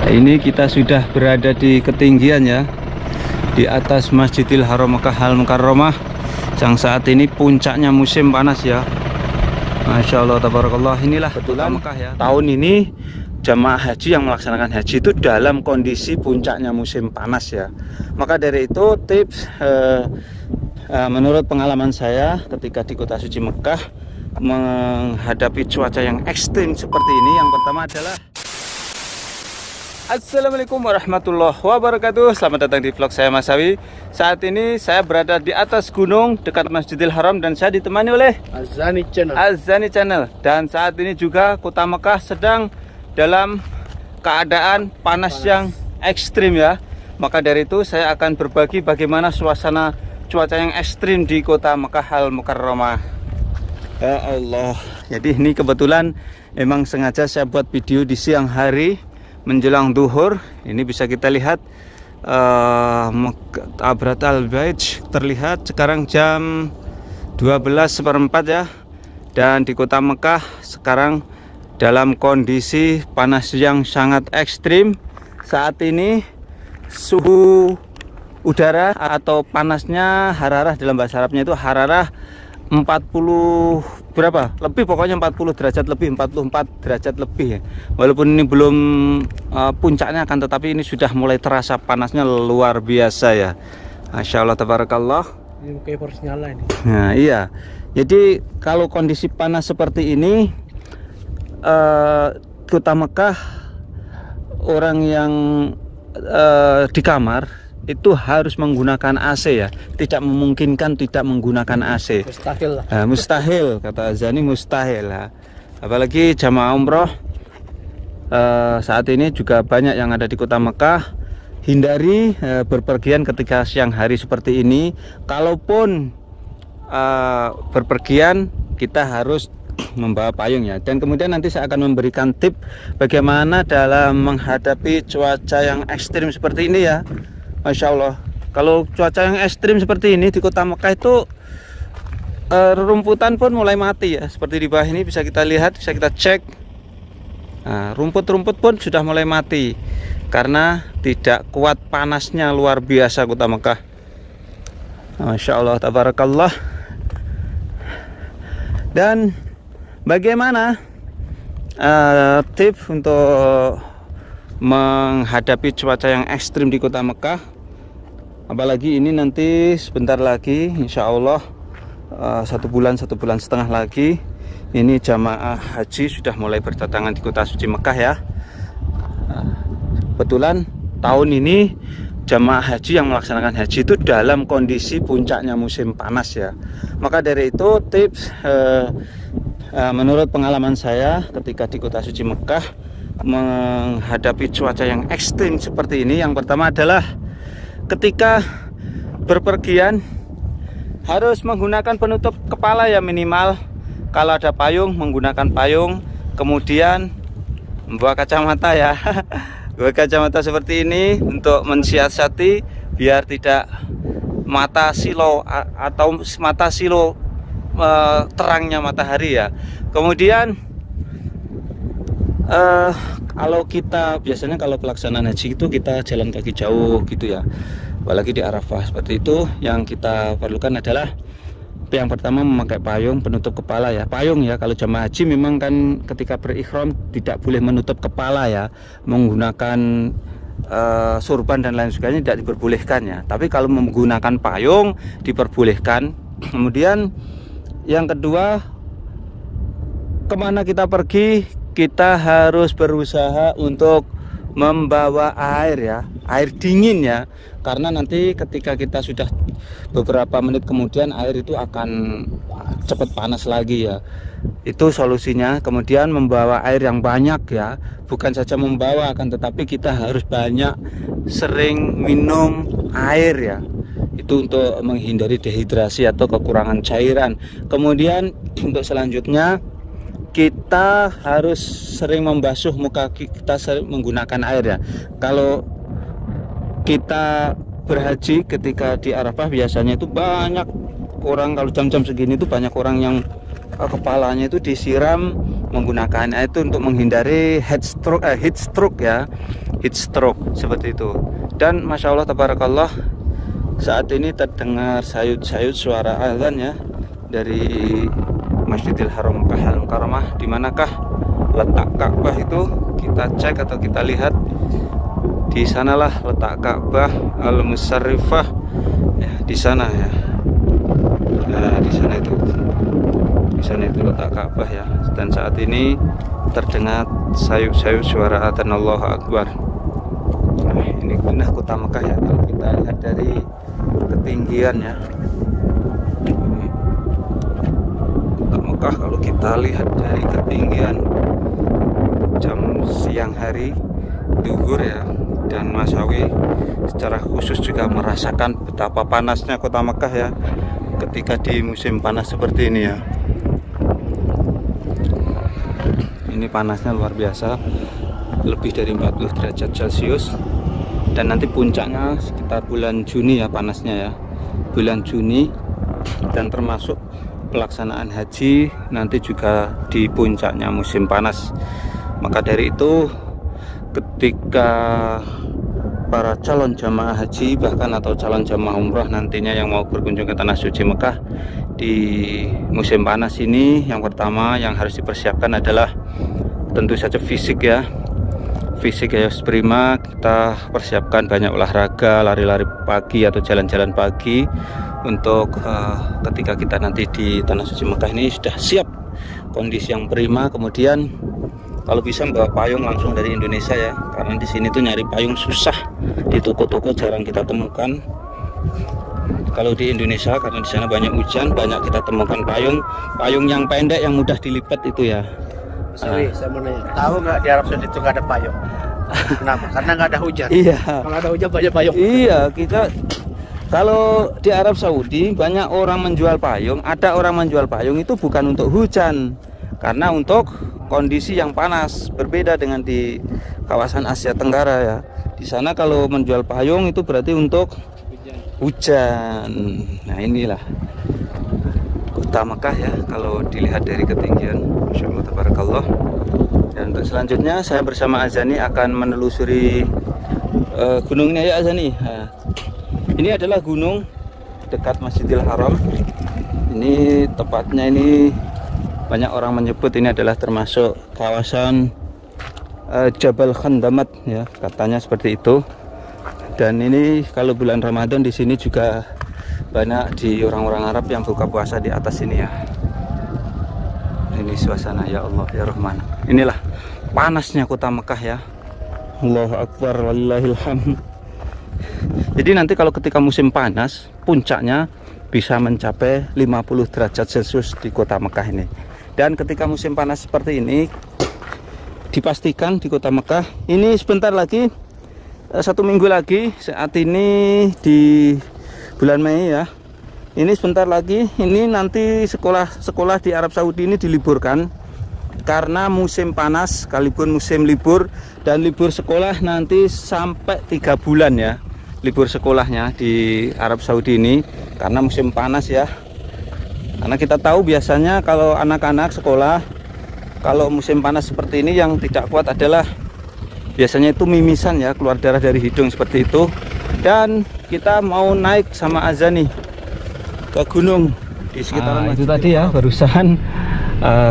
Ini kita sudah berada di ketinggian ya, di atas Masjidil Haram Makkah Al Mukarramah, yang saat ini puncaknya musim panas ya. Masya Allah, tabarakallah. Inilah betulan Mekah ya. Tahun ini jamaah haji yang melaksanakan haji itu dalam kondisi puncaknya musim panas ya. Maka dari itu tips menurut pengalaman saya ketika di kota suci Mekah menghadapi cuaca yang ekstrim seperti ini, yang pertama adalah Assalamualaikum warahmatullahi wabarakatuh. Selamat datang di vlog saya Mas Sawi. Saat ini saya berada di atas gunung dekat Masjidil Haram dan saya ditemani oleh Azani Channel. Dan saat ini juga kota Mekah sedang dalam keadaan panas yang ekstrim ya. Maka dari itu saya akan berbagi bagaimana suasana cuaca yang ekstrim di kota Mekah Al Mukarramah. Ya Allah. Jadi ini kebetulan memang sengaja saya buat video di siang hari menjelang duhur. Ini bisa kita lihat Abrat al-Bait terlihat sekarang jam 12:04 ya. Dan di kota Mekah sekarang dalam kondisi panas yang sangat ekstrim. Saat ini suhu udara atau panasnya hararah, dalam bahasa Arabnya itu hararah 40 berapa lebih, pokoknya 40 derajat lebih, 44 derajat lebih ya. Walaupun ini belum puncaknya, akan tetapi ini sudah mulai terasa panasnya luar biasa ya. Masya Allah, tabarakallah. Ini kayak harus nyala ini. Nah iya, jadi kalau kondisi panas seperti ini, kota Mekah, orang yang di kamar itu harus menggunakan AC ya. Tidak memungkinkan tidak menggunakan AC. Mustahil lah. Mustahil, kata Azani, mustahil lah. Apalagi jamaah umroh saat ini juga banyak yang ada di kota Mekah. Hindari berpergian ketika siang hari seperti ini. Kalaupun berpergian, kita harus membawa payung ya. Dan kemudian nanti saya akan memberikan tip bagaimana dalam menghadapi cuaca yang ekstrim seperti ini ya. Masya Allah, kalau cuaca yang ekstrim seperti ini di kota Mekah itu rerumputan pun mulai mati ya. Seperti di bawah ini bisa kita lihat, bisa kita cek. Nah, rumput-rumput pun sudah mulai mati karena tidak kuat panasnya luar biasa kota Mekah. Masya Allah, tabarakallah. Dan bagaimana tips untuk menghadapi cuaca yang ekstrim di kota Mekah? Apalagi ini nanti sebentar lagi, insya Allah 1 bulan, 1,5 bulan lagi, ini jamaah haji sudah mulai berdatangan di kota suci Mekah ya. Kebetulan tahun ini jamaah haji yang melaksanakan haji itu dalam kondisi puncaknya musim panas ya. Maka dari itu tips menurut pengalaman saya ketika di kota suci Mekah menghadapi cuaca yang ekstrim seperti ini, yang pertama adalah ketika berpergian harus menggunakan penutup kepala ya, minimal. Kalau ada payung, menggunakan payung. Kemudian membawa kacamata ya. Bawa kacamata seperti ini untuk mensiasati biar tidak mata silo atau mata silo terangnya matahari ya. Kemudian kalau kita biasanya kalau pelaksanaan haji itu kita jalan kaki jauh gitu ya, apalagi di Arafah seperti itu. Yang kita perlukan adalah yang pertama memakai payung penutup kepala ya. Payung ya, kalau jamaah haji memang kan ketika berikhram tidak boleh menutup kepala ya, menggunakan surban dan lain sebagainya tidak diperbolehkan ya. Tapi kalau menggunakan payung diperbolehkan. Kemudian yang kedua, kemana kita pergi, kita harus berusaha untuk membawa air ya, air dingin ya, karena nanti ketika kita sudah beberapa menit kemudian air itu akan cepat panas lagi ya. Itu solusinya. Kemudian membawa air yang banyak ya, bukan saja membawa, akan tetapi kita harus banyak sering minum air ya. Itu untuk menghindari dehidrasi atau kekurangan cairan. Kemudian untuk selanjutnya kita harus sering membasuh muka kita menggunakan air ya. Kalau kita berhaji ketika di Arafah biasanya itu banyak orang, kalau jam-jam segini itu banyak orang yang kepalanya itu disiram menggunakannya itu untuk menghindari heat stroke seperti itu. Dan masya Allah tabarakallah, saat ini terdengar sayut-sayut suara azan ya dari Masjidil Haram Makkah Al-Mukarramah. Di manakah letak Ka'bah itu? Kita cek atau kita lihat. Di sanalah letak Ka'bah Al-Musarrifah ya, di sana ya. Nah, di sana itu letak Ka'bah ya. Dan saat ini terdengar sayup-sayup suara adzan Allahu Akbar. Nah, ini benar kota Mekah ya, kalau kita lihat dari ketinggian ya. Kota Mekah kalau kita lihat dari ketinggian jam siang hari duhur ya, dan Masawi secara khusus juga merasakan betapa panasnya kota Mekah ya ketika di musim panas seperti ini ya. Ini panasnya luar biasa, lebih dari 40 derajat Celcius. Dan nanti puncaknya sekitar bulan Juni ya panasnya ya, bulan Juni. Dan termasuk pelaksanaan haji nanti juga di puncaknya musim panas. Maka dari itu ketika para calon jamaah haji bahkan atau calon jamaah umroh nantinya yang mau berkunjung ke tanah suci Mekah di musim panas ini, yang pertama yang harus dipersiapkan adalah tentu saja fisik ya. Fisik ya prima, kita persiapkan banyak olahraga, lari-lari pagi atau jalan-jalan pagi untuk ketika kita nanti di tanah suci Mekah ini sudah siap kondisi yang prima. Kemudian kalau bisa bawa payung langsung dari Indonesia ya, karena di sini tuh nyari payung susah, di toko-toko jarang kita temukan. Kalau di Indonesia karena di sana banyak hujan, banyak kita temukan payung yang pendek yang mudah dilipat itu ya. Sorry, saya mau nanya, tahu nggak di Arab Saudi itu nggak ada payung? Kenapa? Karena nggak ada hujan. Iya. Kalau ada hujan banyak payung. Iya, kita kalau di Arab Saudi banyak orang menjual payung. Ada orang menjual payung itu bukan untuk hujan, karena untuk kondisi yang panas. Berbeda dengan di kawasan Asia Tenggara ya. Di sana kalau menjual payung itu berarti untuk hujan. Nah inilah kota Mekah ya kalau dilihat dari ketinggian. Masya Allah tabarakallah. Dan untuk selanjutnya saya bersama Azani akan menelusuri gunungnya ya Azani. Nah, ini adalah gunung dekat Masjidil Haram. Ini tepatnya ini banyak orang menyebut ini adalah termasuk kawasan Jabal Khandamat ya, katanya seperti itu. Dan ini kalau bulan Ramadan di sini juga banyak di orang-orang Arab yang buka puasa di atas sini ya. Ini suasana ya Allah ya Rahman. Inilah panasnya kota Mekah ya. Allahu Akbar walillahil hamd. Jadi nanti kalau ketika musim panas puncaknya bisa mencapai 50 derajat Celcius di kota Mekah ini. Dan ketika musim panas seperti ini dipastikan di kota Mekah ini sebentar lagi 1 minggu lagi, saat ini di bulan Mei ya, ini sebentar lagi ini nanti sekolah di Arab Saudi ini diliburkan karena musim panas sekalipun musim libur. Dan libur sekolah nanti sampai 3 bulan ya, libur sekolahnya di Arab Saudi ini karena musim panas ya. Karena kita tahu biasanya kalau anak-anak sekolah kalau musim panas seperti ini yang tidak kuat adalah biasanya itu mimisan ya, keluar darah dari hidung seperti itu. Dan kita mau naik sama Azani ke gunung di sekitaran itu tadi ya, barusan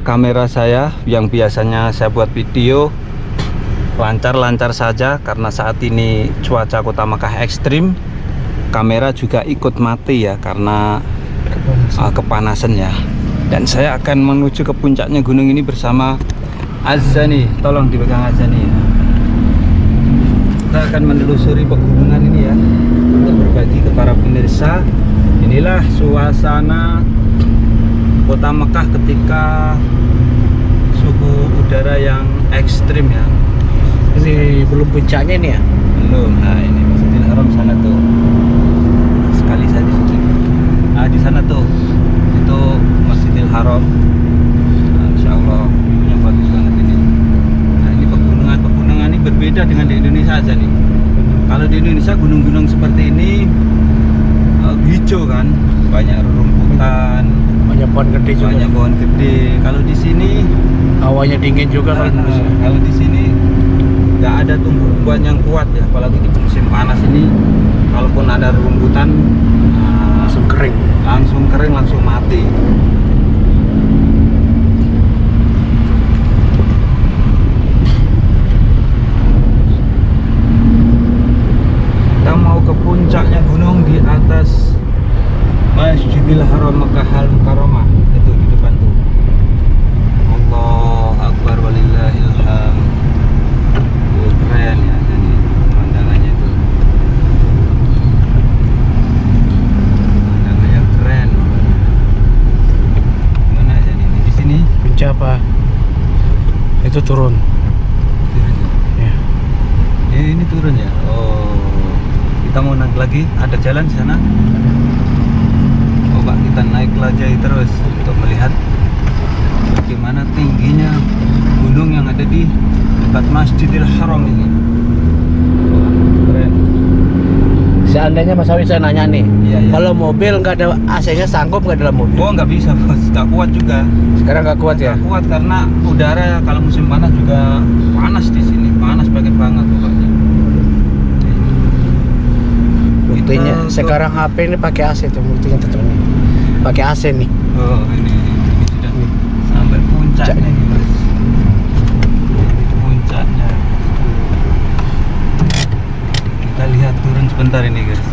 kamera saya yang biasanya saya buat video lancar-lancar saja karena saat ini cuaca kota Mekah ekstrim. Kamera juga ikut mati ya karena kepanasan ya. Dan saya akan menuju ke puncaknya gunung ini bersama Azani. Tolong dipegang Azani ya. Kita akan menelusuri pegunungan ini ya untuk berbagi ke para pemirsa. Inilah suasana kota Mekah ketika suhu udara yang ekstrim ya. Ini belum puncaknya ini ya? Belum. Nah ini Masjidil Haram sana tuh. Sekali saja di situ. Nah di sana tuh itu Masjidil Haram. Nah, Insya Allah yang bagus banget ini. Nah ini pegunungan ini berbeda dengan di Indonesia aja nih. Kalau di Indonesia gunung-gunung seperti ini hijau kan, banyak rumputan, Banyak pohon gede juga. banyak pohon gede. Kalau di sini Hawanya dingin juga kalau kalau di sini nggak ada tumbuhan yang kuat ya, apalagi di musim panas ini. Kalaupun ada rumbutan langsung kering. Langsung mati. Kita mau ke puncaknya gunung di atas Masjidil Haram Makkah Al-Mukarramah, itu di depan tuh. Allahu Akbar walillahil hamd. Keren ya, jadi pemandangannya itu. Pemandangannya keren. Gimana jadi di sini? Puncak apa? Itu turun. Ya. Ini turun ya. Oh, kita mau naik lagi. Ada jalan di sana. Coba kita naik lagi terus untuk melihat bagaimana tingginya gunung yang ada di dekat Masjidil Haram ini. Wah, keren. Seandainya Mas Awi saya nanya nih, Iya. kalau mobil nggak ada AC-nya sanggup nggak dalam mobil? Oh, nggak bisa bos, nggak kuat juga. Sekarang nggak kuat ya? Nggak kuat karena udara kalau musim panas juga panas di sini, panas banget pokoknya. Buktinya Kita sekarang HP ini pakai AC tuh, buktinya tetap nih. Pakai AC nih. Oh, ini sudah sampai puncaknya nih bos. Ini puncaknya. Kita lihat turun sebentar ini guys.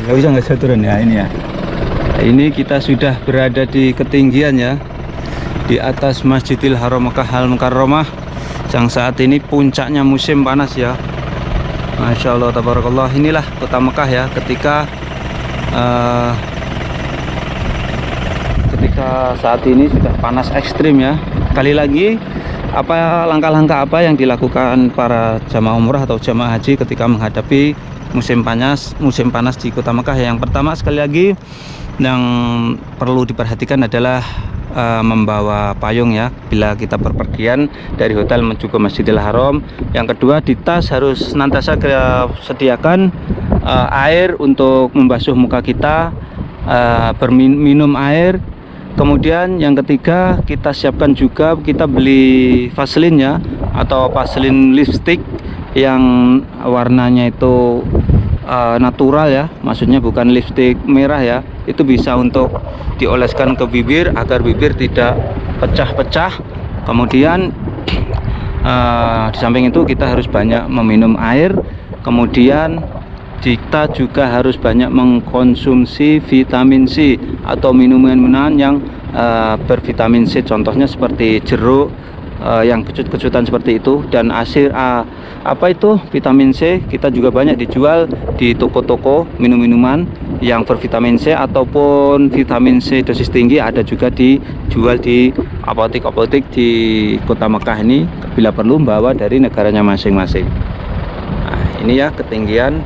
Nggak bisa turun ya ini ya. Ini kita sudah berada di ketinggian ya, di atas Masjidil Haram Makkah Al-Mukarramah, yang saat ini puncaknya musim panas ya. Masya Allah, tabarakallah. Inilah kota Mekah ya, ketika saat ini sudah panas ekstrim ya. Kali lagi, langkah-langkah apa yang dilakukan para jamaah umrah atau jamaah haji ketika menghadapi musim panas di kota Mekah? Yang pertama sekali lagi yang perlu diperhatikan adalah membawa payung ya bila kita berpergian dari hotel menuju ke Masjidil Haram. Yang kedua, di tas harus senantiasa kita sediakan air untuk membasuh muka kita, berminum air. Kemudian yang ketiga, kita siapkan juga, kita beli Vaseline ya, atau Vaseline lipstick yang warnanya itu natural ya, maksudnya bukan lipstick merah ya. Itu bisa untuk dioleskan ke bibir agar bibir tidak pecah-pecah. Kemudian di samping itu kita harus banyak meminum air. Kemudian kita juga harus banyak mengkonsumsi vitamin C atau minuman-minuman yang bervitamin C, contohnya seperti jeruk yang kecut-kecutan seperti itu. Dan vitamin C kita juga banyak dijual di toko-toko minum-minuman yang bervitamin C, ataupun vitamin C dosis tinggi ada juga dijual di apotek-apotek di kota Mekah ini bila perlu bawa dari negaranya masing-masing. Nah, ini ya ketinggian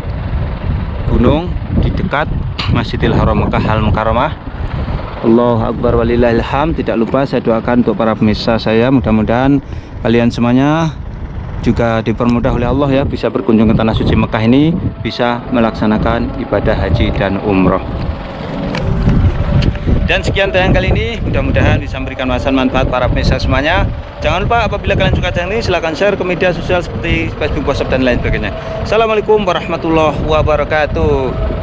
gunung di dekat Masjidil Haram Makkah Al-Mukarramah. Allahu Akbar walillahil hamd. Tidak lupa saya doakan untuk para pemirsa saya, mudah-mudahan kalian semuanya juga dipermudah oleh Allah ya, bisa berkunjung ke tanah suci Mekah ini, bisa melaksanakan ibadah haji dan umroh. Dan sekian tayangan kali ini, mudah-mudahan bisa memberikan wawasan manfaat para pemirsa semuanya. Jangan lupa apabila kalian suka channel ini, silahkan share ke media sosial seperti Facebook, WhatsApp dan lain sebagainya. Assalamualaikum warahmatullahi wabarakatuh.